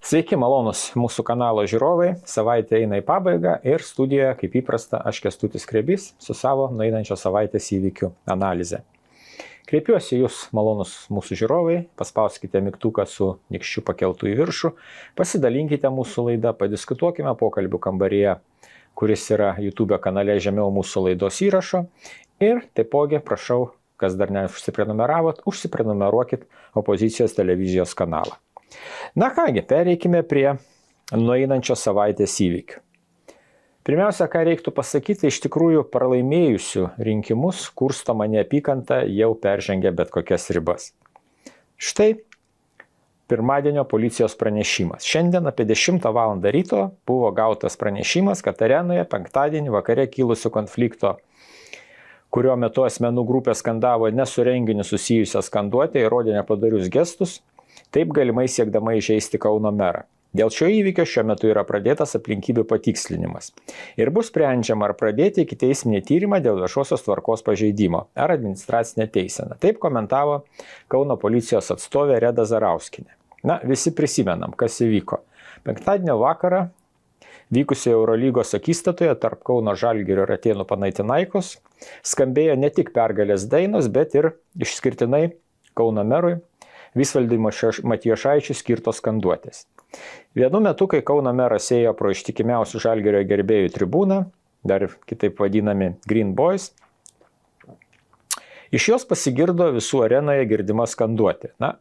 Sveiki, malonus mūsų kanalo žiūrovai. Savaitė eina į pabaigą ir studijoje, kaip įprasta, aš Kęstutis Skrebys su savo nueinančios savaitės įvykių analize. Kreipiuosi jūs, malonus mūsų žiūrovai, paspauskite mygtuką su nykščiu pakeltų į viršų, pasidalinkite mūsų laidą, padiskutuokime pokalbių kambaryje, kuris yra YouTube kanale žemiau mūsų laidos įrašo. Ir taipogi prašau, kas dar neužsiprenumeravot, užsiprenumeruokit opozicijos televizijos kanalą. Na kągi, pereikime prie nueinančios savaitės įvykių. Pirmiausia, ką reiktų pasakyti, iš tikrųjų pralaimėjusių rinkimus kurstoma neapykanta jau peržengė bet kokias ribas. Štai pirmadienio policijos pranešimas. Šiandien apie 10 val. Ryto buvo gautas pranešimas, kad Arenoje penktadienį vakare kilusio konflikto, kurio metu asmenų grupė skandavo ne su renginiu susijusią skanduotę ir rodė nepadarius gestus, taip galimai siekdama įžeisti Kauno merą. Dėl šio įvykio šiuo metu yra pradėtas aplinkybių patikslinimas. Ir bus sprendžiama, ar pradėti ikiteisminį tyrimą dėl viešosios tvarkos pažeidimo ar administracinę teiseną. Taip komentavo Kauno policijos atstovė Reda Zarauskienė. Na, visi prisimenam, kas įvyko. Penktadienio vakarą vykusioje Eurolygos akistatoje tarp Kauno Žalgirio ir Atėnų Panathinaikos skambėjo ne tik pergalės dainos, bet ir išskirtinai Kauno merui Visvaldui Matijošaičiui skirtos skanduotės. Vienu metu, kai Kauno meras ėjo pro ištikimiausių Žalgirio gerbėjų tribūną, dar kitaip vadinami Green Boys, iš jos pasigirdo visų arenoje girdima skanduotė. Na,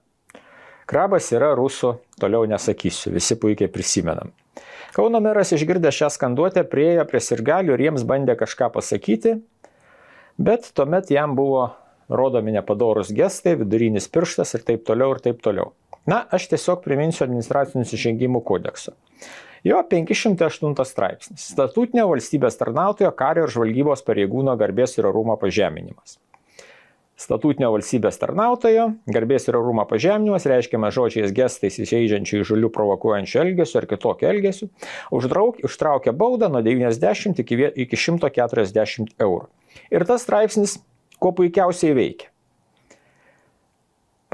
krabas yra rusų, toliau nesakysiu, visi puikiai prisimenam. Kauno meras išgirdęs šią skanduotę priėjo prie sirgalių ir jiems bandė kažką pasakyti, bet tuomet jam buvo rodomi nepadorus gestai, vidurinis pirštas ir taip toliau ir taip toliau. Na, aš tiesiog priminsiu administracinių nusižengimų kodeksą. Jo 508 straipsnis. Statutinio valstybės tarnautojo, kario ir žvalgybos pareigūno garbės ir orumo pažeminimas. Statutinio valstybės tarnautojo garbės ir orumo pažeminimas reiškiamas žodžiais, gestais, įžeidžiančių įžulių, provokuojančių elgesių ar kitokio elgesių, užtraukia baudą nuo 90 iki 140 eurų. Ir tas straipsnis kuo puikiausiai veikia.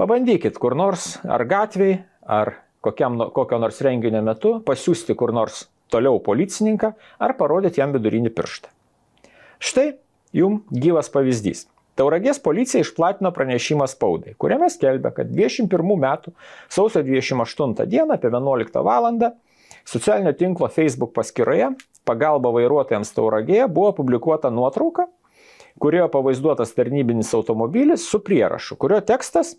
Pabandykit kur nors, ar gatvėj, ar kokio nors renginio metu pasiųsti kur nors toliau policininką, ar parodyti jam vidurinį pirštą. Štai jums gyvas pavyzdys. Tauragės policija išplatino pranešimą spaudai, kuriame skelbia, kad 21 metų sausio 28 dieną apie 11 val. Socialinio tinklo Facebook paskyroje pagalba vairuotojams Tauragėje buvo publikuota nuotrauka, kurioje pavaizduotas tarnybinis automobilis su prierašu, kurio tekstas,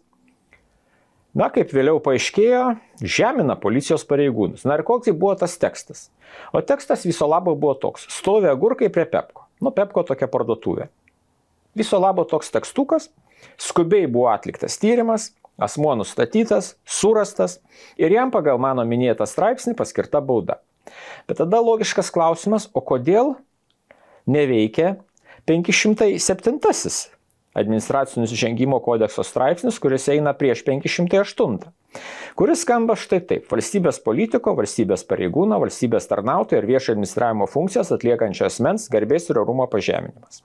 na, kaip vėliau paaiškėjo, žemina policijos pareigūnus. Na ir koks buvo tas tekstas? O tekstas viso labo buvo toks. Stovi agurkai prie Pepko. Nu, Pepko tokia parduotuvė. Viso labo toks tekstukas. Skubiai buvo atliktas tyrimas, asmuo nustatytas, surastas ir jam pagal mano minėtą straipsnį paskirta bauda. Bet tada logiškas klausimas, o kodėl neveikia 507 administracinių nusižengimų kodekso straipsnis, kuris eina prieš 508, kuris skamba štai taip: valstybės politiko, valstybės pareigūno, valstybės tarnautojo ir viešo administravimo funkcijas atliekančio asmens garbės ir orumo pažeminimas.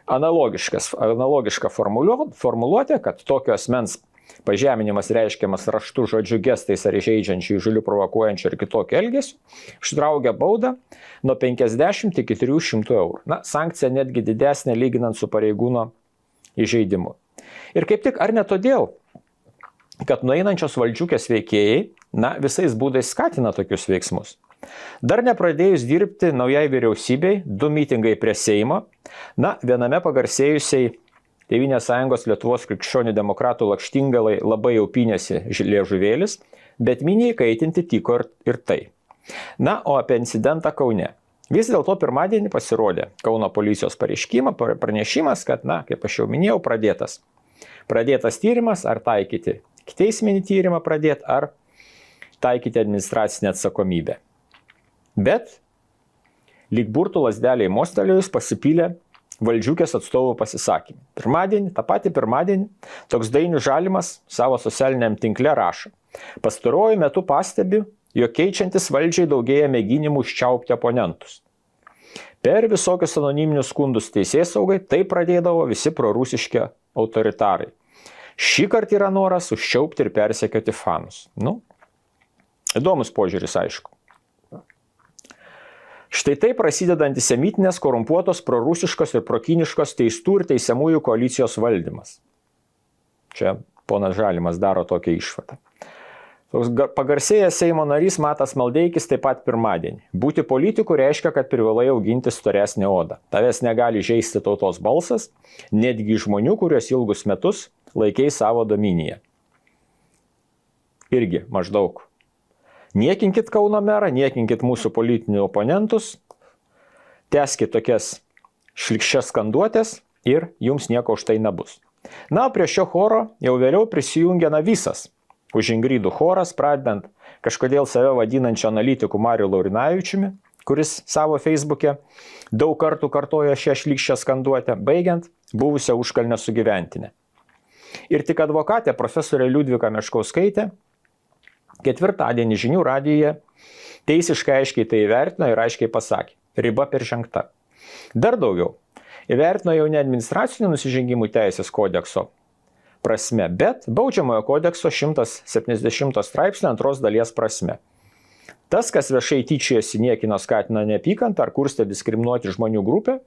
Analogiška formuluotė, kad tokio asmens pažeminimas reiškiamas raštu, žodžiu, gestais ar įžeidžiančių, įžulių, provokuojančių ir kitokio elgesių, užtraukia baudą nuo 50 iki 300 eurų. Na, sankcija netgi didesnė lyginant su pareigūno įžeidimu. Ir kaip tik, ar ne todėl, kad nueinančios valdžiukės veikėjai, na, visais būdais skatina tokius veiksmus. Dar nepradėjus dirbti naujai vyriausybei, 2 mitingai prie Seimo, na, viename pagarsėjusiai Tėvynės sąjungos Lietuvos krikščionių demokratų lakštingalai labai jau pynėsi liežuvėlis, bet miniai kaitinti tiko ir tai. Na, o apie incidentą Kaune. Vis dėlto pirmadienį pasirodė Kauno policijos pranešimas, kad, na, kaip aš jau minėjau, pradėtas tyrimas, ar taikyti ikiteisminį tyrimą pradėti, ar taikyti administracinę atsakomybę. Bet lyg burtų lazdeliai mostelėjus pasipylė valdžiukės atstovų pasisakymai. Tą patį pirmadienį toks Dainius Žalimas savo socialiniam tinkle rašo: pastaruoju metu pastebiu, jog keičiantis valdžiai daugėja mėginimų užčiaupti oponentus. Per visokius anoniminius skundus teisėsaugai tai pradėdavo visi prorusiški autoritarai. Šįkart yra noras užčiaupti ir persekioti fanus. Nu, Įdomus požiūris, aišku. Štai taip prasideda antisemitinės, korumpuotos, prorusiškos ir prokiniškos teistų ir teisiamųjų koalicijos valdymas. Čia ponas Žalimas daro tokią išvadą. Pagarsėjęs Seimo narys Matas Maldeikis taip pat pirmadienį. Būti politiku reiškia, kad privalai auginti storesnį odą. Tavęs negali žeisti tautos balsas, netgi žmonių, kuriuos ilgus metus laikei savo dominiją. Irgi maždaug. Niekinkit Kauno merą, niekinkit mūsų politinių oponentus, tęskit tokias šlikščias skanduotės ir jums nieko už tai nebus. Na, prie šio choro jau vėliau prisijungė visas už Ingrydų choras, pradedant kažkodėl save vadinančio analitiku Mariu Laurinavičiumi, kuris savo Facebook'e daug kartų kartojo šią šlikščią skanduotę, baigiant buvusią Užkalnio sugyventinę. Ir tik advokatė profesorė Liudvika Meškauskaitė ketvirtadienį žinių radijuje teisiškai aiškiai tai įvertino ir aiškiai pasakė, riba peržengta. Dar daugiau, įvertino jau ne administracinių nusižengimų teisės kodekso prasme, bet baudžiamojo kodekso 170 straipsnio 2 dalies prasme. Tas, kas viešai tyčiojosi, niekino, skatino neapykantą ar kurstė diskriminuoti žmonių grupę,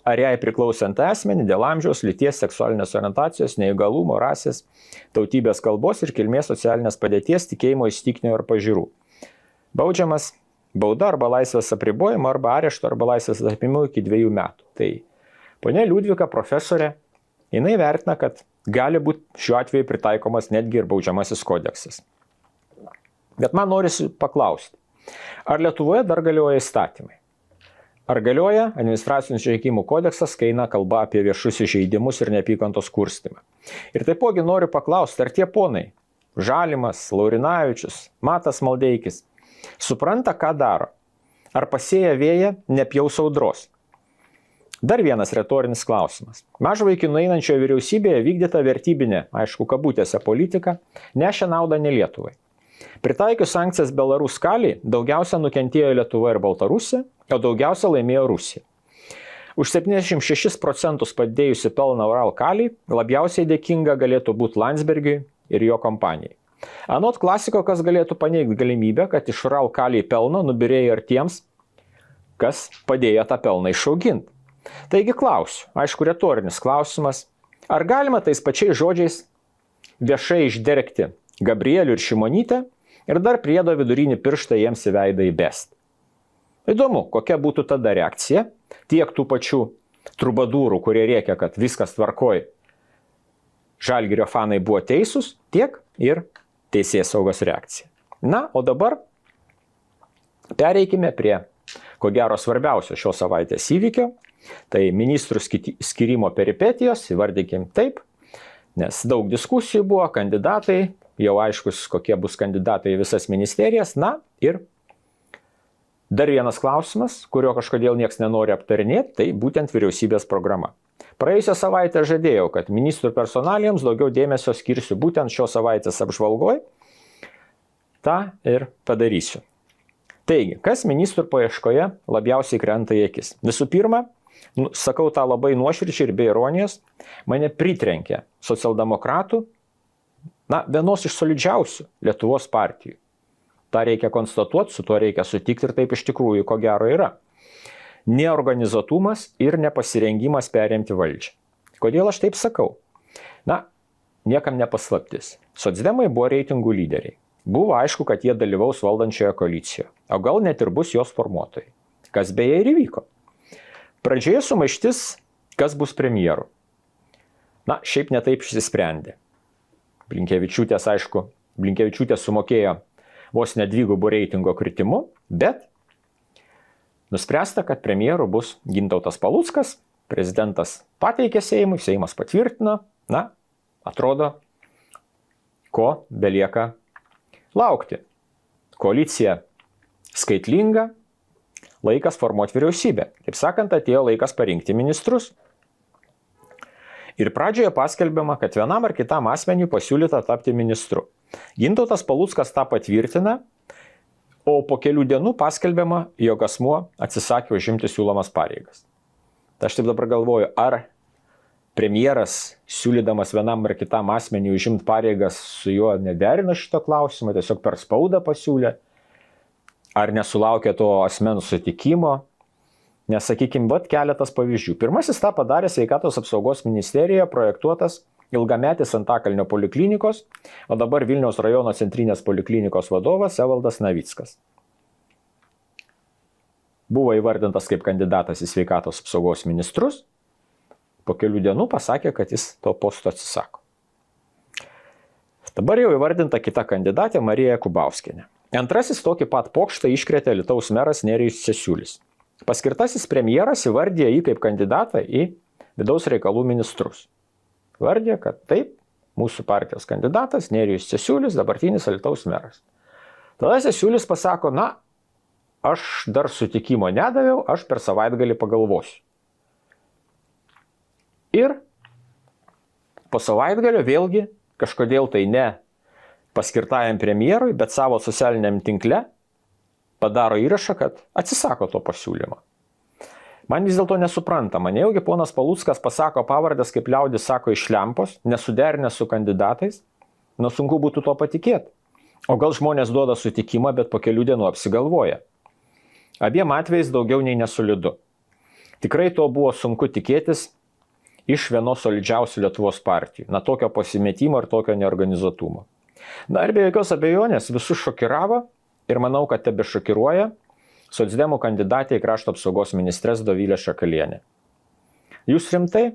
ar jai priklausant asmenį dėl amžiaus, lyties, seksualinės orientacijos, neįgalumo, rasės, tautybės, kalbos ir kilmės, socialinės padėties, tikėjimo, įsitikinimo ir pažiūrų. Baudžiamas bauda arba laisvės apribojimo, arba arešto, arba laisvės atėmimo iki 2 metų. Tai ponia Liudvika, profesorė, jinai vertina, kad gali būti šiuo atveju pritaikomas netgi ir baudžiamasis kodeksas. Bet man norisi paklausti, ar Lietuvoje dar galioja įstatymai? Ar galioja administracinių nusižengimų kodeksas, kai eina kalba apie viešus įžeidimus ir neapykantos kurstymą? Ir taipogi noriu paklausti, ar tie ponai Žalimas, Laurinavičius, Matas Maldeikis supranta, ką daro? Ar pasėję vėją nepjaus audros? Dar vienas retorinis klausimas. Mažvaikį nueinančioje vyriausybėje vykdyta vertybinė, aišku, kabutėse politika, nešia naudą ne Lietuvai. Pritaikius sankcijas Belarus skaliai, daugiausia nukentėjo Lietuva ir Baltarusija, o daugiausia laimėjo Rusija. Už 76% padėjusi pelną Ural kaliai labiausiai dėkinga galėtų būti Landsbergiui ir jo kompanijai. Anot klasiko, kas galėtų paneigti galimybę, kad iš Ural kaliai pelno nubirėjo ir tiems, kas padėjo tą pelną išauginti. Taigi klausiu, aišku, retorinis klausimas, ar galima tais pačiais žodžiais viešai išdergti Gabrielių ir Šimonytę ir dar priedo vidurinį pirštą jiems į veidą įbesti. Įdomu, kokia būtų tada reakcija tiek tų pačių trubadūrų, kurie rėkia, kad viskas tvarkoj, Žalgirio fanai buvo teisūs, tiek ir teisėsaugos reakcija. Na, o dabar pereikime prie, ko gero, svarbiausio šios savaitės įvykio, tai ministrų skirimo peripetijos, įvardykim taip, nes daug diskusijų buvo, kandidatai, jau aiškus, kokie bus kandidatai į visas ministerijas. Na ir dar vienas klausimas, kurio kažkodėl niekas nenori aptarinėti, tai būtent vyriausybės programa. Praėjusią savaitę žadėjau, kad ministrų personalijoms daugiau dėmesio skirsiu būtent šios savaitės apžvalgoj. Ta ir padarysiu. Taigi, kas ministrų paieškoje labiausiai krenta į akis? Visų pirma, sakau tą labai nuoširdžiai ir be ironijos, mane pritrenkė socialdemokratų, vienos iš solidžiausių Lietuvos partijų. Ta reikia konstatuoti, su tuo reikia sutikti ir taip iš tikrųjų, ko gero yra. Neorganizuotumas ir nepasirengimas perimti valdžią. Kodėl aš taip sakau? Niekam nepaslaptis. Socdemai buvo reitingų lyderiai. Buvo aišku, kad jie dalyvaus valdančioje koalicijoje, o gal net ir bus jos formuotojai. Kas beje ir įvyko. Pradžioje sumaištis, kas bus premjeru. Šiaip netaip išsisprendė. Blinkevičiūtė sumokėjo vos ne 2 reitingo kritimu, bet nuspręsta, kad premjeru bus Gintautas Paluckas, prezidentas pateikė Seimui, Seimas patvirtino, atrodo, ko belieka laukti. Koalicija skaitlinga, laikas formuoti vyriausybę. Taip sakant, atėjo laikas parinkti ministrus. Ir pradžioje paskelbiama, kad vienam ar kitam asmeniui pasiūlyta tapti ministru. Gintautas Paluckas tą patvirtina, o po kelių dienų paskelbiama, jog asmuo atsisakė užimti siūlomas pareigas. Tai aš taip dabar galvoju, ar premjeras siūlydamas vienam ar kitam asmeniui užimti pareigas su juo nederino šito klausimo, tiesiog per spaudą pasiūlė, ar nesulaukė to asmens sutikimo. Nes, sakykime, keletas pavyzdžių. Pirmasis tą padarė Sveikatos apsaugos ministerijoje projektuotas ilgametis Antakalnio poliklinikos, o dabar Vilniaus rajono centrinės poliklinikos vadovas Evaldas Navickas. Buvo įvardintas kaip kandidatas į Sveikatos apsaugos ministrus, po kelių dienų pasakė, kad jis to posto atsisako. Dabar jau įvardinta kita kandidatė Marija Kubauskienė. Antrasis tokį pat pokštą iškrėtė Alytaus meras Nerijus Cesiulis. Paskirtasis premjeras įvardė jį kaip kandidatą į vidaus reikalų ministrus. Vardė, kad taip, mūsų partijos kandidatas Nerijus Cesiulis, dabartinis Alytaus meras. Tada Cesiulis pasako, na, aš dar sutikimo nedaviau, aš per savaitgalį pagalvosiu. Ir po savaitgalio vėlgi, kažkodėl tai ne paskirtajam premjerui, bet savo socialiniam tinkle padaro įrašą, kad atsisako to pasiūlymo. Man vis dėlto nesuprantama, nejaugi ponas Paluckas pasako pavardės, kaip liaudis sako, iš lempos, nesuderinęs su kandidatais, sunku būtų to patikėti. O gal žmonės duoda sutikimą, bet po kelių dienų apsigalvoja. Abiem atvejais daugiau nei nesolidu. Tikrai to buvo sunku tikėtis iš vienos solidžiausių Lietuvos partijų. Tokio pasimetimo ir tokio neorganizuotumo. Ir be jokios abejonės visus šokiravo ir manau, kad tebe šokiruoja socdemų kandidatė į krašto apsaugos ministres Dovilė Šakalienė. Jūs rimtai,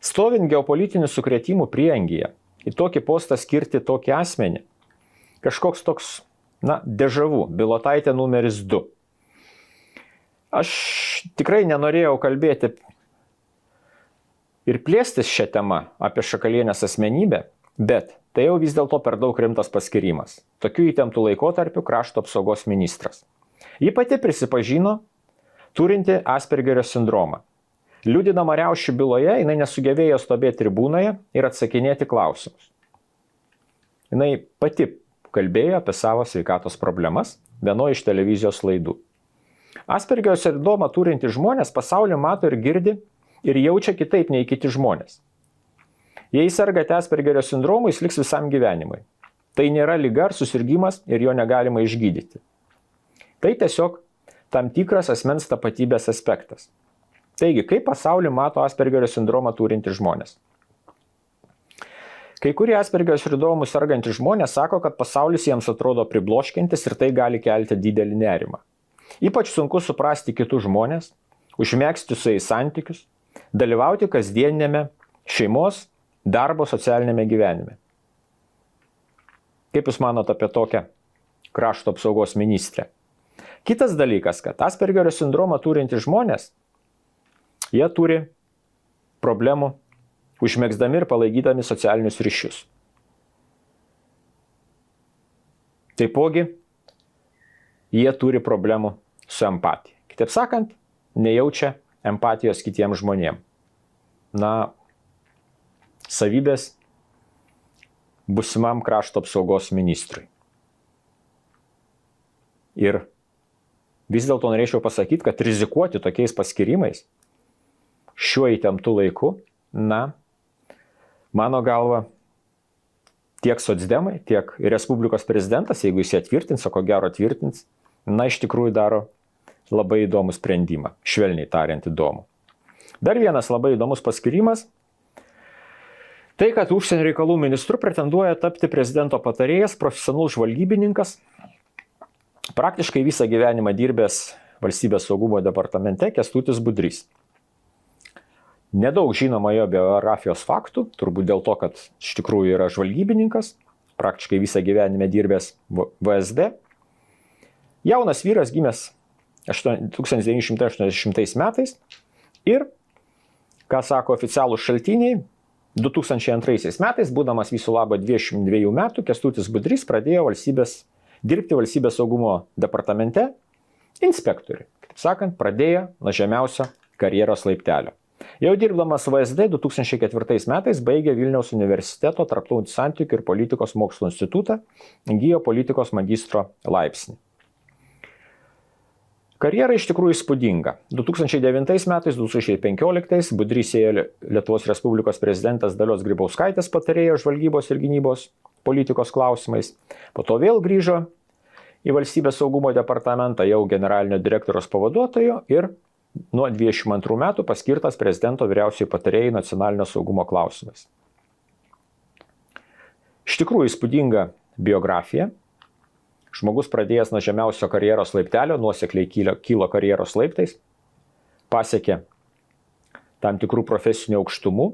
stovint geopolitinių sukrėtimų prieangyje, į tokį postą skirti tokį asmenį, kažkoks toks, dežavu, Bilotaitė numeris 2. Aš tikrai nenorėjau kalbėti ir plėstis šią temą apie Šakalienės asmenybę, bet tai jau vis dėlto per daug rimtas paskirimas. Tokiu įtemptų laikotarpiu krašto apsaugos ministras. Ji pati prisipažino turinti Aspergerio sindromą. Liudydama riaušių byloje, jinai nesugebėjo stovėti tribūnoje ir atsakinėti klausimus. Jinai pati kalbėjo apie savo sveikatos problemas vienoje iš televizijos laidų. Aspergerio sindromą turinti žmonės pasaulį mato ir girdi ir jaučia kitaip nei kiti žmonės. Jei sergate Aspergerio sindromu, jis liks visam gyvenimui. Tai nėra liga ar susirgymas ir jo negalima išgydyti. Tai tiesiog tam tikras asmens tapatybės aspektas. Taigi, kaip pasaulį mato Aspergerio sindromą turinti žmonės? Kai kurie Aspergerio sindromu sergantys žmonės sako, kad pasaulis jiems atrodo pribloškiantis ir tai gali kelti didelį nerimą. Ypač sunku suprasti kitus žmonės, užmegzti su jais santykius, dalyvauti kasdienėme šeimos, darbo, socialinėme gyvenime. Kaip Jūs manote apie tokią krašto apsaugos ministrę? Kitas dalykas, kad Aspergerio sindromą turintys žmonės, jie turi problemų užmegzdami ir palaikydami socialinius ryšius. Taipogi, jie turi problemų su empatija. Kitaip sakant, nejaučia empatijos kitiems žmonėms. Savybės būsimam krašto apsaugos ministrui. Ir vis dėlto norėčiau pasakyti, kad rizikuoti tokiais paskirimais šiuo įtemptu laiku, mano galva, tiek socdemai, tiek ir Respublikos prezidentas, jeigu jis atvirtins, o ko gero atvirtins, iš tikrųjų daro labai įdomų sprendimą, švelniai tariant įdomų. Dar vienas labai įdomus paskirimas. Tai, kad užsienio reikalų ministru pretenduoja tapti prezidento patarėjas, profesionalus žvalgybininkas, praktiškai visą gyvenimą dirbęs Valstybės saugumo departamente Kęstutis Budrys. Nedaug žinoma jo biografijos faktų, turbūt dėl to, kad iš tikrųjų yra žvalgybininkas, praktiškai visą gyvenimą dirbęs VSD. Jaunas vyras gimęs 1980 metais ir, ką sako oficialūs šaltiniai, 2002 metais, būdamas viso labo 22 metų, Kęstutis Budrys pradėjo dirbti Valstybės saugumo departamente inspektoriui. Kaip sakant, pradėjo nuo žemiausio karjeros laiptelio. Jau dirbdamas VSD 2004 metais baigė Vilniaus universiteto tarptautinių santykių ir politikos mokslų institutą, įgijo politikos magistro laipsnį. Karjera iš tikrųjų įspūdinga. 2009 metais, 2015 Budrys ėjo Lietuvos Respublikos prezidentas Dalios Grybauskaitės patarėjo žvalgybos ir gynybos politikos klausimais. Po to vėl grįžo į Valstybės saugumo departamentą jau generalinio direktoriaus pavaduotojo ir nuo 22 metų paskirtas prezidento vyriausiai patarėjai nacionalinio saugumo klausimais. Iš tikrųjų įspūdinga biografija. Žmogus pradėjęs nuo žemiausio karjeros laiptelio, nuosekliai kilo karjeros laiptais, pasiekė tam tikrų profesinių aukštumų,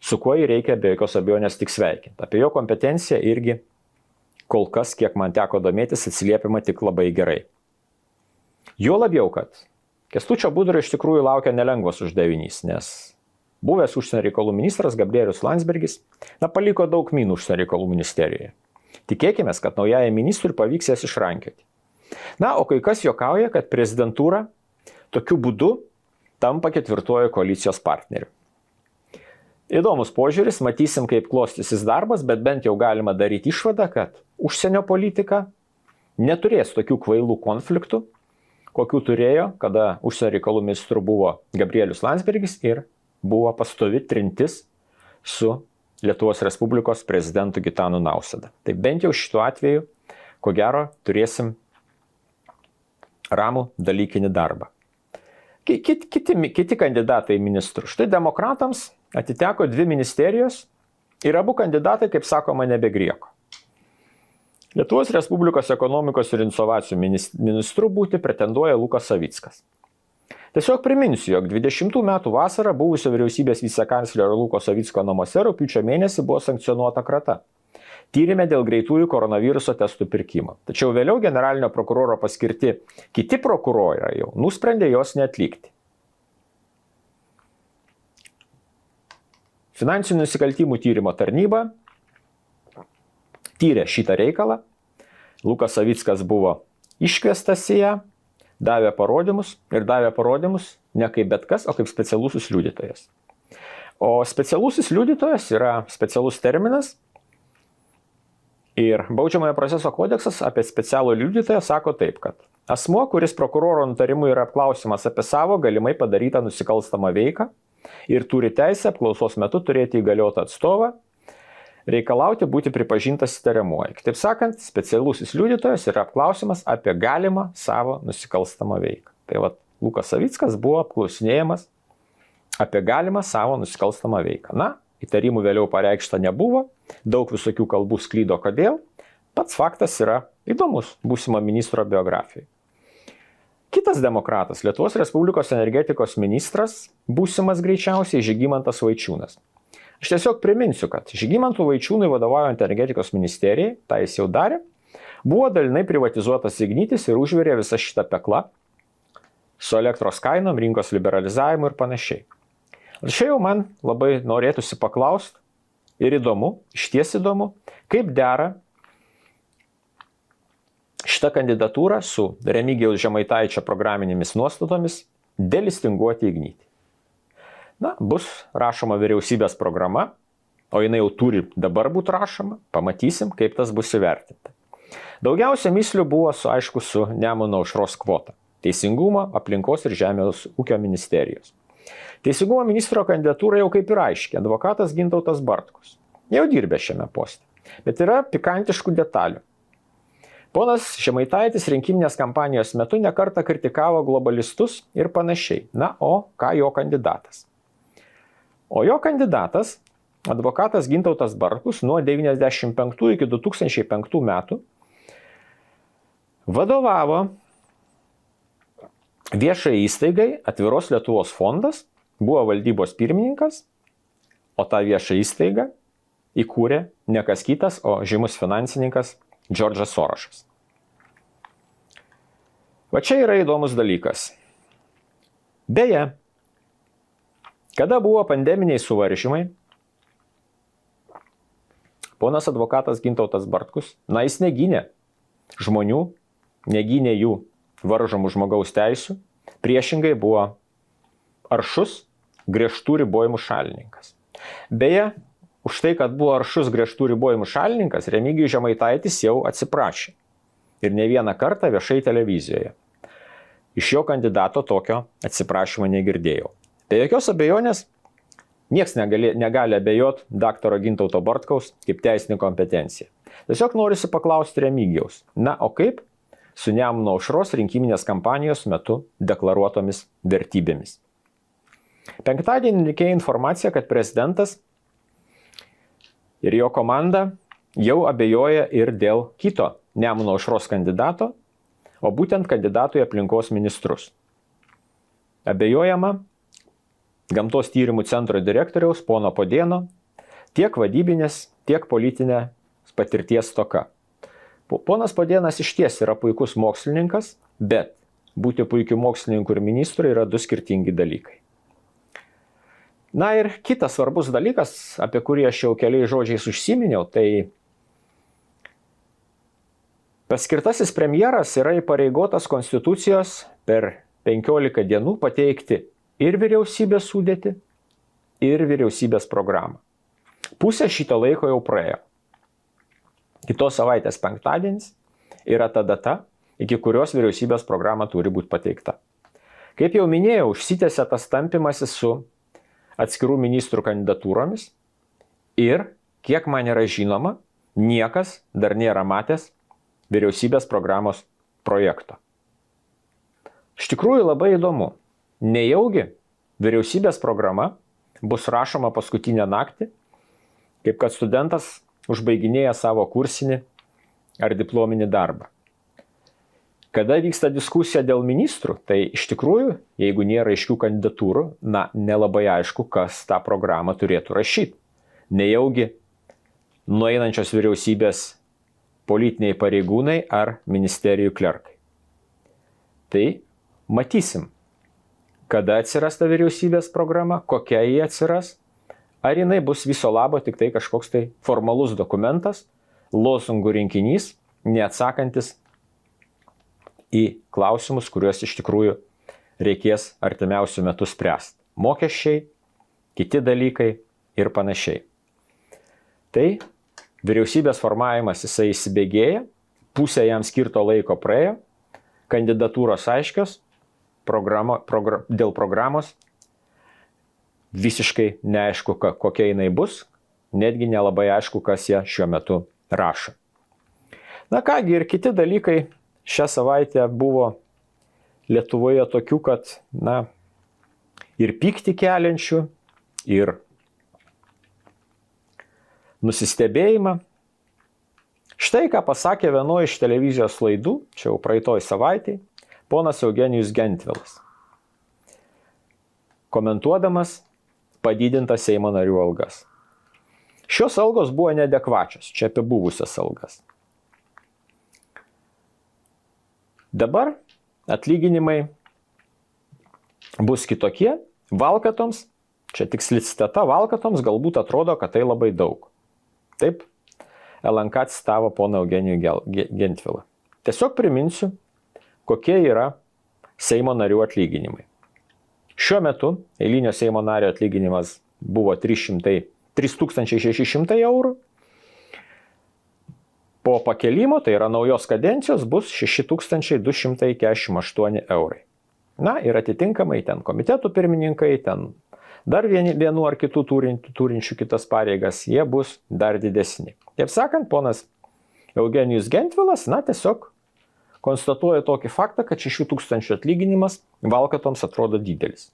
su kuo jį reikia be jokios abejonės tik sveikinti. Apie jo kompetenciją irgi kol kas, kiek man teko domėtis, atsiliepiama tik labai gerai. Jo labiau, kad Kęstučio Budrio iš tikrųjų laukia nelengvas uždavinys, nes buvęs užsienio reikalų ministras Gabrielius Landsbergis paliko daug minų užsienio reikalų ministerijoje. Tikėkime, kad naujajai ministrui pavyks jas išrankioti. O kai kas juokauja, kad prezidentūra tokiu būdu tampa ketvirtojo koalicijos partneriu. Įdomus požiūris, matysim, kaip klostysis darbas, bet bent jau galima daryti išvadą, kad užsienio politika neturės tokių kvailų konfliktų, kokių turėjo, kada užsienio reikalų ministru buvo Gabrielius Landsbergis ir buvo pastovi trintis su Lietuvos Respublikos prezidentu Gitanu Nausėda. Tai bent jau šituo atveju, ko gero, turėsim ramų dalykinį darbą. Kiti kandidatai į ministrų. Štai demokratams atiteko 2 ministerijos ir abu kandidatai, kaip sakoma, nebegrieko. Lietuvos Respublikos ekonomikos ir inovacijų ministru būti pretenduoja Lukas Savickas. Tiesiog priminsiu, jog 20 metų vasarą buvusio vyriausybės vicekanclerio Luko Savicko namuose rugpjūčio mėnesį buvo sankcionuota krata. Tyrime dėl greitųjų koronaviruso testų pirkimo. Tačiau vėliau generalinio prokuroro paskirti kiti prokurorai jau nusprendė jos neatlikti. Finansinių nusikaltimų tyrimo tarnyba tyrė šitą reikalą. Lukas Savickas buvo iškviestas į ją, davė parodymus ne kaip bet kas, o kaip specialusis liudytojas. O specialusis liudytojas yra specialus terminas ir Baudžiamojo proceso kodeksas apie specialų liudytoją sako taip, kad asmuo, kuris prokuroro nutarimu yra apklausiamas apie savo galimai padarytą nusikalstamą veiką ir turi teisę apklausos metu turėti įgaliotą atstovą, reikalauti būti pripažintas įtariamuoju. Kitaip sakant, specialusis liudytojas yra apklausiamas apie galimą savo nusikalstamą veiką. Tai Lukas Savickas buvo apklausinėjamas apie galimą savo nusikalstamą veiką. Įtarimų vėliau pareikšta nebuvo, daug visokių kalbų sklydo kodėl. Pats faktas yra įdomus būsimo ministro biografijai. Kitas demokratas, Lietuvos Respublikos energetikos ministras, būsimas greičiausiai Žygimantas Vaičiūnas. Aš tiesiog priminsiu, kad Žygimantui Vaičiūnui vadovaujant energetikos ministerijai, tą jis jau darė, buvo dalinai privatizuotas Ignitis ir užvirė visą šitą peklą su elektros kainom, rinkos liberalizavimu ir panašiai. Ir čia jau man labai norėtųsi paklausti ir įdomu, išties įdomu, kaip dera šitą kandidatūrą su Remigijaus Žemaitaičio programinėmis nuostatomis delistinguoti Ignitį. Bus rašoma vyriausybės programa, o jinai jau turi dabar būti rašoma, pamatysim, kaip tas bus įvertinta. Daugiausia myslių buvo, su Nemuno aušros kvota. Teisingumo, aplinkos ir žemės ūkio ministerijos. Teisingumo ministro kandidatūra jau kaip ir aiški, advokatas Gintautas Bartkus. Jau dirbė šiame poste. Bet yra pikantiškų detalių. Ponas Žemaitaitis rinkiminės kampanijos metu nekartą kritikavo globalistus ir panašiai. O ką jo kandidatas? O jo kandidatas, advokatas Gintautas Bartkus, nuo 1995 iki 2005 metų vadovavo viešai įstaigai Atviros Lietuvos fondas, buvo valdybos pirmininkas, o tą viešą įstaigą įkūrė ne kas kitas, o žymus finansininkas Džordžas Sorošas. Čia yra įdomus dalykas. Beje, kada buvo pandeminiai suvaržymai, ponas advokatas Gintautas Bartkus, jis negynė žmonių, negynė jų varžomų žmogaus teisių, priešingai buvo aršus griežtų ribojimų šalininkas. Beje, už tai, kad buvo aršus griežtų ribojimų šalininkas, Remigijus Žemaitaitis jau atsiprašė. Ir ne vieną kartą viešai televizijoje. Iš jo kandidato tokio atsiprašymo negirdėjau. Be jokios abejonės, nieks negali abejoti daktaro Gintauto Bartkaus kaip teisinio kompetencija. Tiesiog norisi paklausti Remigijaus. O kaip su Nemuno aušros rinkiminės kampanijos metu deklaruotomis vertybėmis. Penktadienį reikėjo informacija, kad prezidentas ir jo komanda jau abejoja ir dėl kito Nemuno aušros kandidato, o būtent kandidato į aplinkos ministrus. Abejojama Gamtos tyrimų centro direktoriaus pono Podėno tiek vadybinės, tiek politinė patirties stoka. Ponas Podėnas išties yra puikus mokslininkas, bet būti puikiu mokslininku ir ministru yra du skirtingi dalykai. Na ir kitas svarbus dalykas, apie kurį aš jau keliais žodžiais užsiminiau, tai paskirtasis premjeras yra įpareigotas konstitucijos per 15 dienų pateikti ir vyriausybės sudėtį, ir vyriausybės programą. Pusė šito laiko jau praėjo. Kitos savaitės penktadienis yra ta data, iki kurios vyriausybės programa turi būti pateikta. Kaip jau minėjau, užsitęsė tas tampimasis su atskirų ministrų kandidatūromis ir, kiek man yra žinoma, niekas dar nėra matęs vyriausybės programos projekto. Iš tikrųjų labai įdomu, nejaugi vyriausybės programa bus rašoma paskutinę naktį, kaip kad studentas užbaiginėja savo kursinį ar diplominį darbą. Kada vyksta diskusija dėl ministrų, tai iš tikrųjų, jeigu nėra aiškių kandidatūrų, nelabai aišku, kas tą programą turėtų rašyti. Nejaugi nueinančios vyriausybės politiniai pareigūnai ar ministerijų klerkai. Tai matysim, kada atsiras ta vyriausybės programa, kokia jį atsiras, ar jinai bus viso labo tik tai kažkoks tai formalus dokumentas, lozungų rinkinys, neatsakantis į klausimus, kuriuos iš tikrųjų reikės artimiausių metų spręsti. Mokesčiai, kiti dalykai ir panašiai. Tai vyriausybės formavimas jisai įsibėgėja, pusė jam skirto laiko praėjo, kandidatūros aiškios, dėl programos visiškai neaišku, kokia jinai bus, netgi nelabai aišku, kas ją šiuo metu rašo. Na kągi, ir kiti dalykai šią savaitę buvo Lietuvoje tokių, kad, ir pyktį keliančių, ir nusistebėjimą. Štai ką pasakė vienoje iš televizijos laidų, čia jau praeitoj savaitėj, ponas Eugenijus Gentvilas, komentuodamas padidintas Seimo narių algas. Šios algos buvo neadekvačios, čia apie buvusias algas. Dabar atlyginimai bus kitokie, valkatoms, čia tiksli citata, valkatoms galbūt atrodo, kad tai labai daug. Taip, LNK citavo poną Eugenijų Gentvilą. Tiesiog priminsiu, kokie yra Seimo narių atlyginimai. Šiuo metu eilinio Seimo nario atlyginimas buvo 3600 eurų. Po pakelimo, tai yra naujos kadencijos, bus 6248 eurai. Na ir atitinkamai ten komitetų pirmininkai, ten dar vienų ar kitų turinčių kitas pareigas, jie bus dar didesni. Taip sakant, ponas Eugenijus Gentvilas, tiesiog konstatuoja tokį faktą, kad 6000 atlyginimas valkatoms atrodo didelis.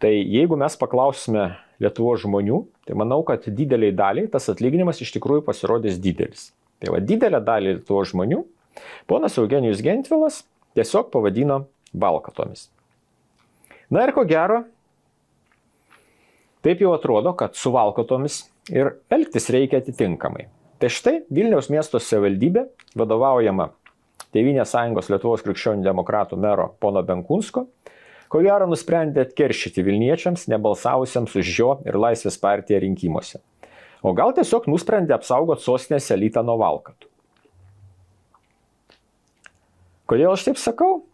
Tai jeigu mes paklausime Lietuvos žmonių, tai manau, kad dideliai daliai tas atlyginimas iš tikrųjų pasirodys didelis. Tai va, didelę dalį Lietuvos žmonių ponas Eugenijus Gentvilas tiesiog pavadino valkatomis. Na ir ko gero, taip jau atrodo, kad su valkatomis ir elgtis reikia atitinkamai. Tai štai Vilniaus miesto savivaldybė, vadovaujama Tėvynės sąjungos Lietuvos krikščionių demokratų mero pono Benkunsko, ko gero nusprendė atkeršyti Vilniečiams, nebalsavusiems už jo ir Laisvės partiją rinkimuose. O gal tiesiog nusprendė apsaugoti sostinės elitą nuo valkatų. Kodėl aš taip sakau?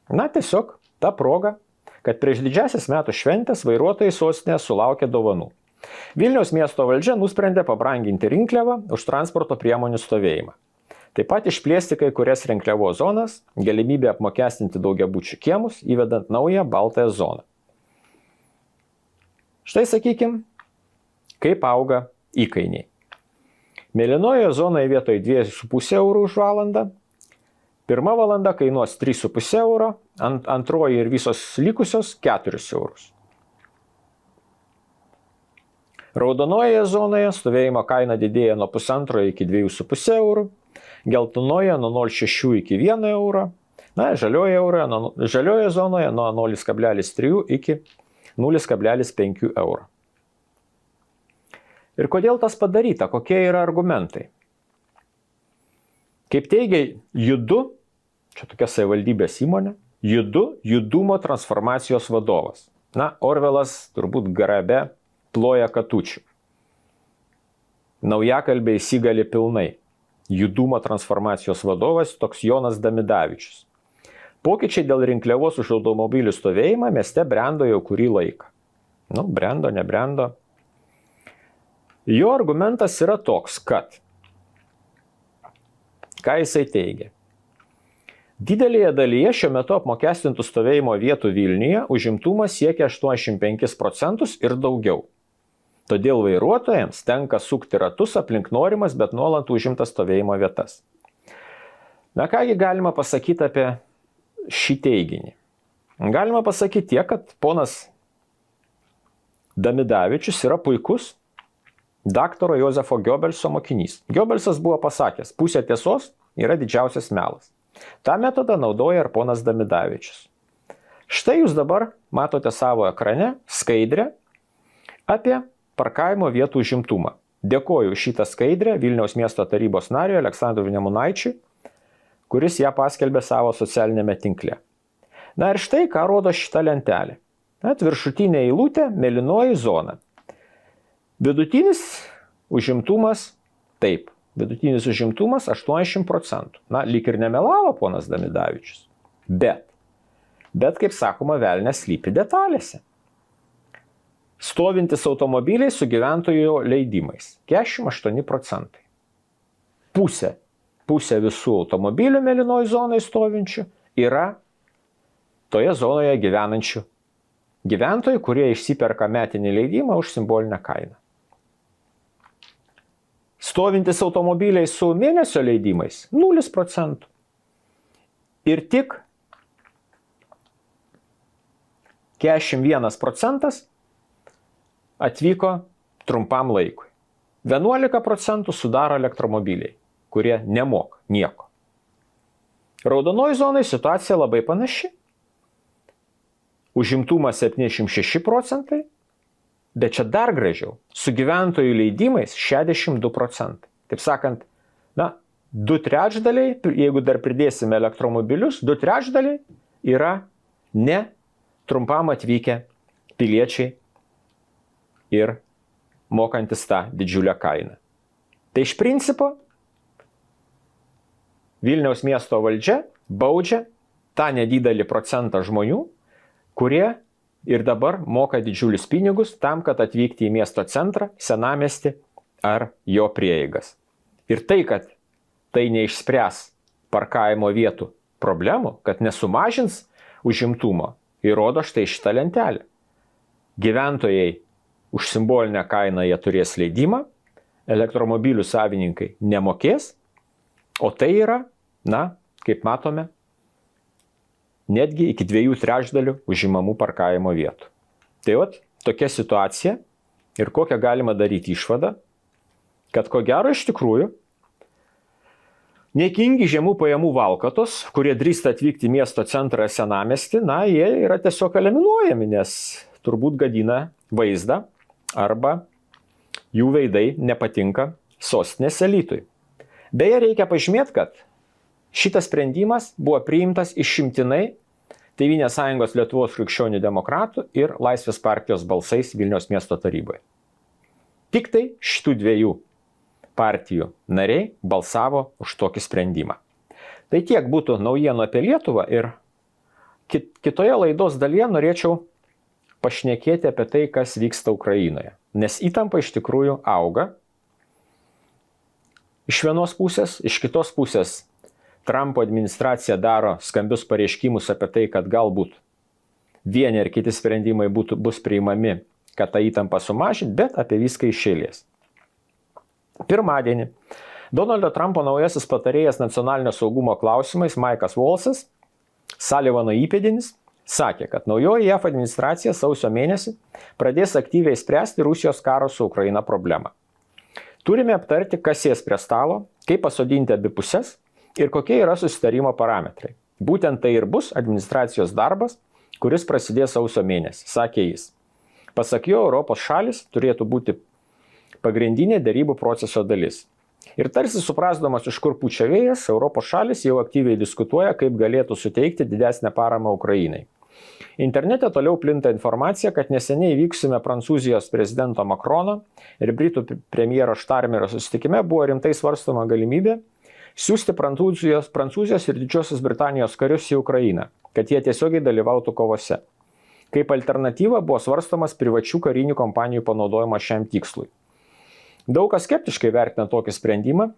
Tiesiog ta proga, kad prieš didžiasias metų šventės vairuotojai sostinėje sulaukė dovanų. Vilniaus miesto valdžia nusprendė pabranginti rinkliavą už transporto priemonių stovėjimą. Taip pat išplėsti kai kurias rinkliavos zonas, galimybę apmokestinti daugiabučių kiemus, įvedant naują baltąją zoną. Štai sakykim, kaip auga įkainiai. Mėlynojoje zonoje vietoj 2,5 eurų už valandą Pirma valanda kainuos 3,5 euro, antroji ir visos likusios 4 eurus. Raudonoje zonoje stovėjimo kaina didėja nuo 1,5 iki 2,5 eurų, geltonoje nuo 0,6 iki 1 euro, žalioje zonoje nuo 0,3 iki 0,5 euro. Ir kodėl tas padaryta, kokie yra argumentai? Kaip teigia Judu, čia tokia savivaldybės įmonė, Judumo transformacijos vadovas. Orvelas turbūt garabe ploja katučių. Naujakalbiai įsigali pilnai. Judumo transformacijos vadovas toks Jonas Damidavičius. Pokyčiai dėl rinkliavos už automobilių stovėjimą mieste brendo jau kurį laiką. Brendo, nebrendo. Jo argumentas yra toks, kad, ką jisai teigia, didelėje dalyje šiuo metu apmokestintų stovėjimo vietų Vilniuje užimtumas siekia 85% ir daugiau. Todėl vairuotojams tenka sukti ratus aplink norimas, bet nuolat užimtas stovėjimo vietas. Kągi galima pasakyti apie šį teiginį? Galima pasakyti tiek, kad ponas Damidavičius yra puikus daktaro Jozefo Giobelso mokinys. Giobelsas buvo pasakęs, pusė tiesos yra didžiausias melas. Ta metodą naudoja ir ponas Damidavičius. Štai jūs dabar matote savo ekrane skaidrę apie parkavimo vietų užimtumą. Dėkoju šitą skaidrę Vilniaus miesto tarybos nariui Aleksandrui Nemunaičiui, kuris ją paskelbė savo socialinėme tinkle. Ir štai ką rodo šitą lentelę. Viršutinė eilutė, mėlynoji zona. Vidutinis užimtumas, taip, vidutinis užimtumas 80%. Lyg ir nemelavo ponas Damidavičius. Bet kaip sakoma, velnias slypi detalėse. Stovintis automobiliai su gyventojų leidimais. 48%. Pusė visų automobilių mėlynoje zonoje stovinčių yra toje zonoje gyvenančių gyventojų, kurie išsiperka metinį leidimą už simbolinę kainą. Stovintis automobiliai su mėnesio leidimais 0%. Ir tik 41% atvyko trumpam laikui. 11% sudaro elektromobiliai, kurie nemoka nieko. Raudonoji zonai situacija labai panaši. Užimtumas 76%, bet čia dar gražiau, su gyventojų leidimais 62%. Taip sakant, 2/3, jeigu dar pridėsime elektromobilius, 2/3 yra ne trumpam atvykę piliečiai ir mokantis tą didžiulę kainą. Tai iš principo Vilniaus miesto valdžia baudžia tą nedidelį procentą žmonių, kurie ir dabar moka didžiulius pinigus tam, kad atvykti į miesto centrą, senamiestį ar jo prieigas. Ir tai, kad tai neišspręs parkavimo vietų problemų, kad nesumažins užimtumo, įrodo štai šitą lentelę. Gyventojai už simbolinę kainą jie turės leidimą, elektromobilių savininkai nemokės, o tai yra, kaip matome, netgi iki 2/3 užimamų parkavimo vietų. Tai tokia situacija ir kokią galima daryti išvadą, kad ko gero iš tikrųjų niekingi žemų pajamų valkatos, kurie drįsta atvykti į miesto centrą ir senamiestį, jie yra tiesiog eliminuojami, nes turbūt gadina vaizdą arba jų veidai nepatinka sostinės elitui. Beje, reikia pažymėti, kad šitas sprendimas buvo priimtas išimtinai Tėvynės sąjungos Lietuvos krikščionių demokratų ir Laisvės partijos balsais Vilniaus miesto taryboje. Tik tai šitų dviejų partijų nariai balsavo už tokį sprendimą. Tai tiek būtų naujienų apie Lietuvą ir kitoje laidos dalyje norėčiau pašnekėti apie tai, kas vyksta Ukrainoje. Nes įtampa iš tikrųjų auga. Iš vienos pusės, iš kitos pusės Trumpo administracija daro skambius pareiškimus apie tai, kad galbūt vieni ar kiti sprendimai bus priimami, kad tą įtampą sumažinti, bet apie viską iš eilės. Pirmadienį Donaldo Trumpo naujasis patarėjas nacionalinio saugumo klausimais Maikas Volsas, Sullivano įpėdinis, sakė, kad naujoji JAV administracija sausio mėnesį pradės aktyviai spręsti Rusijos karo su Ukraina problemą. Turime aptarti, kas sės prie stalo, kaip pasodinti abi puses ir kokie yra susitarimo parametrai. Būtent tai ir bus administracijos darbas, kuris prasidės sausio mėnesį, sakė jis. Pasak jo, Europos šalis turėtų būti pagrindinė derybų proceso dalis. Ir tarsi suprasdamas, iš kur pučia vėjas, Europos šalis jau aktyviai diskutuoja, kaip galėtų suteikti didesnę paramą Ukrainai. Internete toliau plinta informacija, kad neseniai vyksime Prancūzijos prezidento Macrono ir Britų premjero Starmerio susitikime buvo rimtai svarstoma galimybė siųsti Prancūzijos ir Didžiosios Britanijos karius į Ukrainą, kad jie tiesiogiai dalyvautų kovose. Kaip alternatyva buvo svarstomas privačių karinių kompanijų panaudojimas šiam tikslui. Daug kas skeptiškai vertina tokį sprendimą,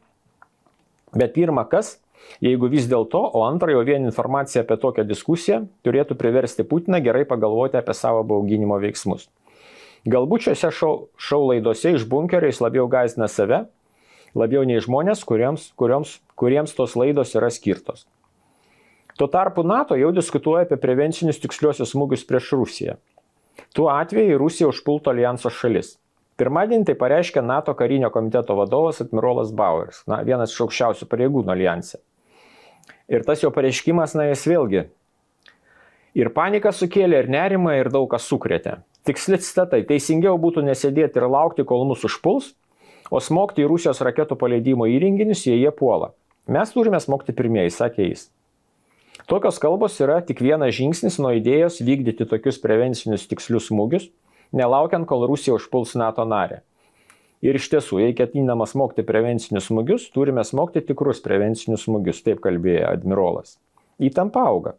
bet pirma kas, jeigu vis dėlto, o antra jau vien informacija apie tokią diskusiją turėtų priversti Putiną gerai pagalvoti apie savo bauginimo veiksmus. Galbūt šiose šou laidose iš bunkerio jis labiau gąsdina save, labiau nei žmonės, kuriems tos laidos yra skirtos. Tuo tarpu NATO jau diskutuoja apie prevencinius tiksliuosius smūgius prieš Rusiją. Tuo atveju Rusija užpultų alijanso šalis. Pirmadienį tai pareiškė NATO karinio komiteto vadovas admirolas Baueris, vienas iš aukščiausių pareigūnų alijanse. Ir tas jo pareiškimas, jis vėlgi ir paniką sukėlė, ir nerimą, ir daug kas sukrėtė. Tiksli citata, teisingiau būtų nesėdėti ir laukti, kol mus užpuls, o smogti į Rusijos raketų paleidimo įrenginius, jei jie puola. Mes turime smogti pirmieji, sakė jis. Tokios kalbos yra tik vienas žingsnis nuo idėjos vykdyti tokius prevencinius tikslius smūgius, nelaukiant, kol Rusija užpuls NATO narę. Ir iš tiesų, jei ketinama smogti prevencinius smūgius, turime smogti tikrus prevencinius smūgius, taip kalbėjo admirolas. Įtampa auga.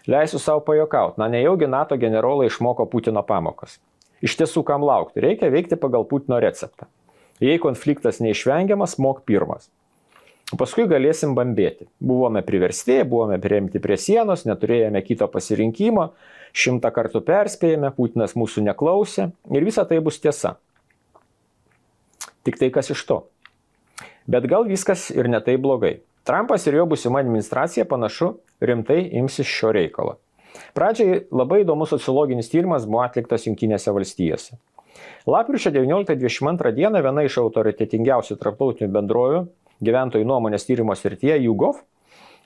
Leisiu savo pajokauti, nejaugi NATO generolai išmoko Putino pamokas. Iš tiesų, kam laukti, reikia veikti pagal Putino receptą. Jei konfliktas neišvengiamas, smog pirmas. Paskui galėsim bambėti. Buvome priversti, buvome priimti prie sienos, neturėjome kito pasirinkimo, 100 kartų perspėjame, Putinas mūsų neklausė ir visa tai bus tiesa. Tik tai kas iš to. Bet gal viskas ir ne taip blogai. Trumpas ir jo būsima administracija panašu rimtai imsis šio reikalo. Pradžiai labai įdomus sociologinis tyrimas buvo atliktas Jungtinėse valstijose. Lapkričio 19-22 dieną viena iš autoritetingiausių tarptautinių bendrovių gyventojų nuomonės tyrimo srityje YouGov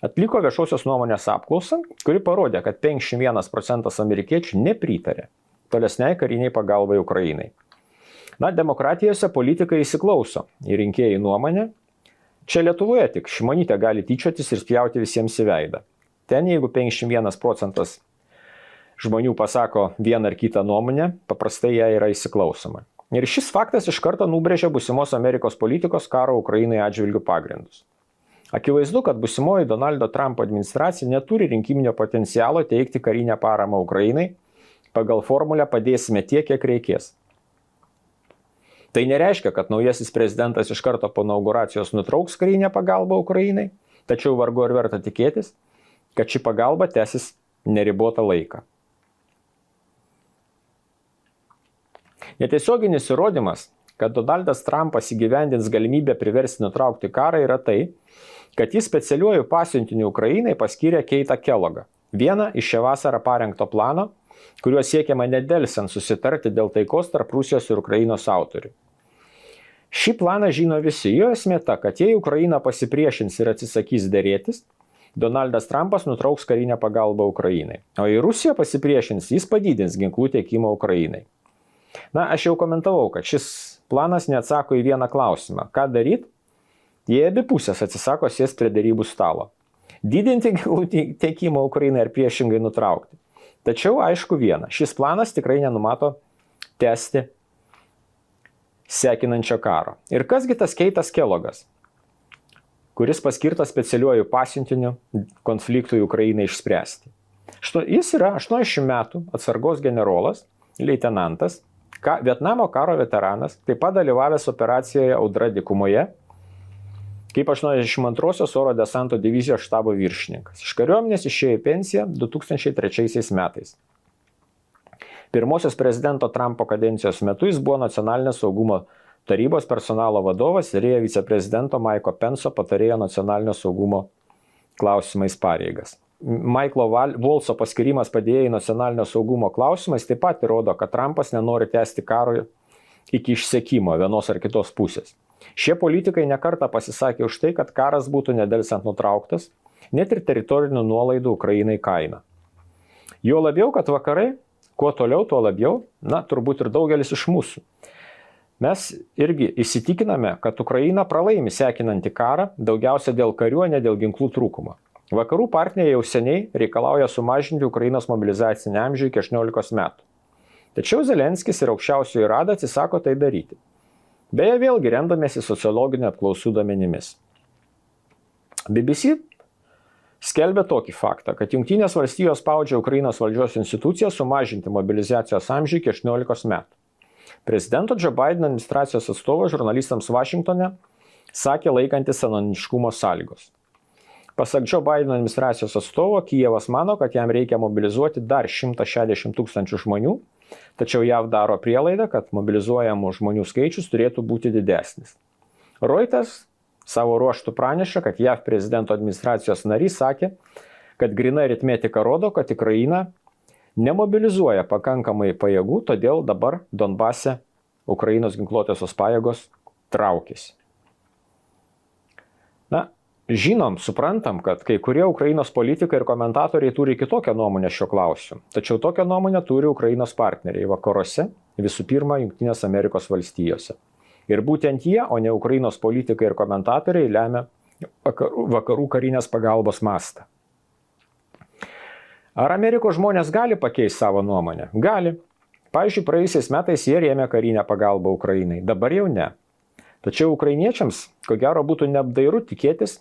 atliko viešosios nuomonės apklausą, kuri parodė, kad 51% amerikiečių nepritarė tolesniai kariniai pagalbai Ukrainai. Demokratijose politikai įsiklauso į rinkėjų nuomonę. Čia Lietuvoje tik Šimonytė gali tyčiotis ir spjauti visiems į veidą. Ten, jeigu 51% žmonių pasako vieną ar kitą nuomonę, paprastai ją yra įsiklausoma. Ir šis faktas iš karto nubrėžia būsimos Amerikos politikos karo Ukrainai atžvilgių pagrindus. Akivaizdu, kad būsimoji Donaldo Trumpo administracija neturi rinkiminio potencialo teikti karinę paramą Ukrainai, pagal formulę padėsime tiek, kiek reikės. Tai nereiškia, kad naujasis prezidentas iš karto po inauguracijos nutrauks karinę pagalbą Ukrainai, tačiau vargu ar verta tikėtis, kad ši pagalba tęsis neribotą laiką. Netiesioginis įrodymas, kad Donaldas Trumpas įgyvendins galimybę priversti nutraukti karą yra tai, kad jis specialiuoju pasiuntiniu Ukrainai paskyrė Keitą Kellogą, vieną iš šią vasarą parengto plano, kuriuo siekiama nedelsiant susitarti dėl taikos tarp Rusijos ir Ukrainos autorių. Šį planą žino visi, jo esmė ta, kad jei Ukraina pasipriešins ir atsisakys dėrėtis, Donaldas Trumpas nutrauks karinę pagalbą Ukrainai. O jei Rusija pasipriešins, jis padidins ginklų tiekimą Ukrainai. Aš jau komentavau, kad šis planas neatsako į vieną klausimą. Ką daryti, jei abi pusės atsisako sėsti prie derybų stalo? Didinti ginklų tiekimą Ukrainai ar priešingai nutraukti? Tačiau aišku viena, šis planas tikrai nenumato tęsti sekinančio karo. Ir kasgi tas Keitas Kellogas, kuris paskirtas specialiuoju pasiuntiniu konfliktui Ukrainai išspręsti. Jis yra 80 metų atsargos generolas, leitenantas, Vietnamo karo veteranas, taip pat dalyvavęs operacijoje Audra dykumoje, kaip 82-osios oro desanto divizijos štabo viršininkas. Iš kariuomenės išėjo į pensiją 2003 metais. Pirmosios prezidento Trumpo kadencijos metu jis buvo nacionalinio saugumo tarybos personalo vadovas ir ėjo viceprezidento Maiko Penso patarėjo nacionalinio saugumo klausimais pareigas. Maiklo Volso paskirimas padėjėjai nacionalinio saugumo klausimais taip pat įrodo, kad Trumpas nenori tęsti karo iki išsekimo vienos ar kitos pusės. Šie politikai nekartą pasisakė už tai, kad karas būtų nedelsiant nutrauktas, net ir teritorinių nuolaidų Ukrainai kaina. Jo labiau, kad vakarai, kuo toliau, tuo labiau, turbūt ir daugelis iš mūsų. Mes irgi įsitikiname, kad Ukraina pralaimi sekinantį karą, daugiausia dėl karių, ne dėl ginklų trūkumo. Vakarų partneriai jau seniai reikalauja sumažinti Ukrainos mobilizacinį amžių iki 18 metų. Tačiau Zelenskis ir aukščiausioji rada atsisako tai daryti. Beje, vėlgi remdamėsi sociologinių apklausų duomenimis. BBC skelbia tokį faktą, kad Jungtinės valstijos spaudžia Ukrainos valdžios instituciją sumažinti mobilizacijos amžių iki 18 metų. Prezidento Joe Biden administracijos atstovas žurnalistams Vašingtone sakė laikantis anonimiškumo sąlygos. Pasak Joe Biden administracijos atstovo, Kijevas mano, kad jam reikia mobilizuoti dar 160 000 žmonių, tačiau JAV daro prielaidą, kad mobilizuojamų žmonių skaičius turėtų būti didesnis. Reuters savo ruožtų praneša, kad JAV prezidento administracijos narys sakė, kad gryna aritmetika rodo, kad Ukraina nemobilizuoja pakankamai pajėgų, todėl dabar Donbase Ukrainos ginkluotosios pajėgos traukiasi. Žinom, suprantam, kad kai kurie Ukrainos politikai ir komentatoriai turi kitokią nuomonę šio klausimu. Tačiau tokią nuomonę turi Ukrainos partneriai vakaruose, visų pirma, Jungtinės Amerikos valstijose. Ir būtent jie, o ne Ukrainos politikai ir komentatoriai lemia vakarų karinės pagalbos mastą. Ar Amerikos žmonės gali pakeisti savo nuomonę? Gali. Pavyzdžiui, praėjusiais metais jie rėmė karinę pagalbą Ukrainai, dabar jau ne. Tačiau ukrainiečiams, ko gero, būtų neapdairu tikėtis,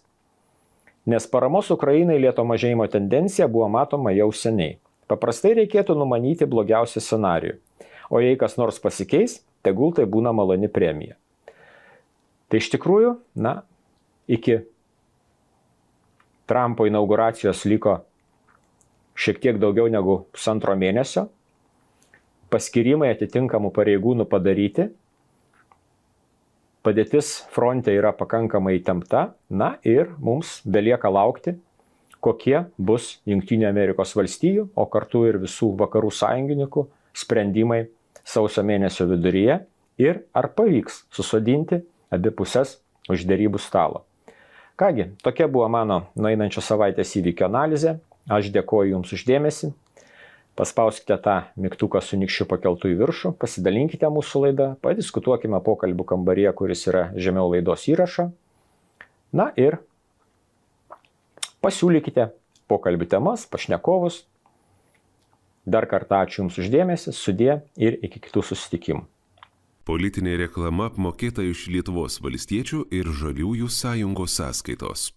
nes paramos Ukrainai lėto mažėjimo tendencija buvo matoma jau seniai. Paprastai reikėtų numanyti blogiausią scenarijų, o jei kas nors pasikeis, tegul tai būna maloni premija. Tai iš tikrųjų, iki Trumpo inauguracijos liko šiek tiek daugiau negu 1,5 mėnesio, paskirimai atitinkamų pareigūnų padaryti, padėtis fronte yra pakankamai įtempta, ir mums belieka laukti, kokie bus Jungtinių Amerikos valstijų, o kartu ir visų vakarų sąjungininkų sprendimai sausio mėnesio viduryje ir ar pavyks susodinti abi pusės už derybų stalo. Kągi, tokia buvo mano nueinančios savaitės įvykio analizė. Aš dėkoju Jums už dėmesį. Paspauskite tą mygtuką su nykščiu pakeltų į viršų, pasidalinkite mūsų laidą, padiskutuokime pokalbių kambaryje, kuris yra žemiau laidos įrašo. Ir pasiūlykite pokalbių temas, pašnekovus. Dar kartą ačiū Jums už dėmesį, sudie ir iki kitų susitikimų. Politinė reklama apmokėta iš Lietuvos valstiečių ir Žaliųjų sąjungos sąskaitos.